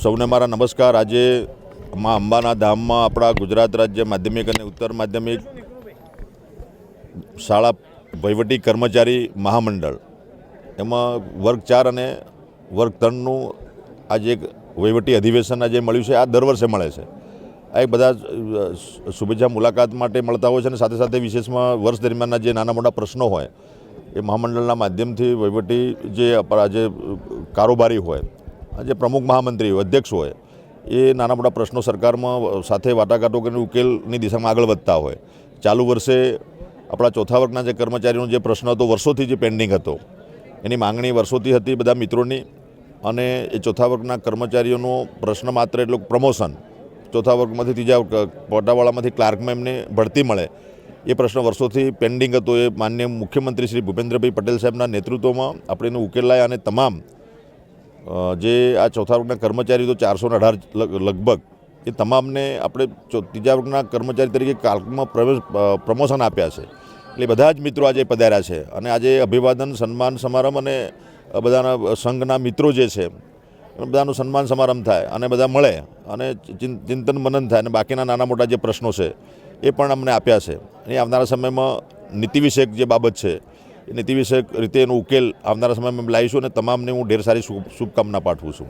સૌને મારા નમસ્કાર। આજે માં અંબાના ધામમાં આપણા ગુજરાત રાજ્ય માધ્યમિક અને ઉત્તર માધ્યમિક શાળા વહીવટી કર્મચારી મહામંડળ એમાં વર્ગ 4 અને વર્ગ 3નું આજે એક વહીવટી અધિવેશન આજે મળ્યું છે। આ દર વર્ષે મળે છે। આ એક બધા શુભેચ્છા મુલાકાત માટે મળતા હોય છે અને સાથે સાથે વિશેષમાં વર્ષ દરમિયાનના જે નાના મોટા પ્રશ્નો હોય એ મહામંડળના માધ્યમથી વહીવટી જે આજે કારોબારી હોય, જે પ્રમુખ મહામંત્રી હોય, અધ્યક્ષ હોય, એ નાના મોટા પ્રશ્નો સરકારમાં સાથે વાટાઘાટો કરીને ઉકેલની દિશામાં આગળ વધતા હોય। ચાલુ વર્ષે આપણા ચોથા વર્ગના જે કર્મચારીનો જે પ્રશ્ન હતો, વર્ષોથી જે પેન્ડિંગ હતો, એની માંગણી વર્ષોથી હતી બધા મિત્રોની, અને એ ચોથા વર્ગના કર્મચારીઓનો પ્રશ્ન માત્ર એટલું પ્રમોશન, ચોથા વર્ગમાંથી ત્રીજા કોટાવાળામાંથી ક્લાર્કમાં એમને બઢતી મળે, એ પ્રશ્ન વર્ષોથી પેન્ડિંગ હતો। એ માનનીય મુખ્યમંત્રી શ્રી ભૂપેન્દ્રભાઈ પટેલ સાહેબના નેતૃત્વમાં આપણે એને ઉકેલ લાવ્યા અને તમામ જે આ ચોથા વર્ગના કર્મચારીઓ તો 418 લગભગ, એ તમામને આપણે ત્રીજા વર્ગના કર્મચારી તરીકે કાલ્કમાં પ્રમોશન આપ્યા છે। એટલે બધા જ મિત્રો આજે પધાર્યા છે અને આજે અભિવાદન સન્માન સમારંભ અને બધાના સંઘના મિત્રો જે છે બધાનું સન્માન સમારંભ થાય અને બધા મળે અને ચિંતન મનન થાય અને બાકીના નાના મોટા જે પ્રશ્નો છે એ પણ અમને આપ્યા છે। અને આવનારા સમયમાં નીતિ વિષયક જે બાબત છે એ નીતિ વિષયક રીતે એનો ઉકેલ આવનારા સમયમાં લાવીશું અને તમામને હું ઢેર સારી શુભકામના પાઠવું છું।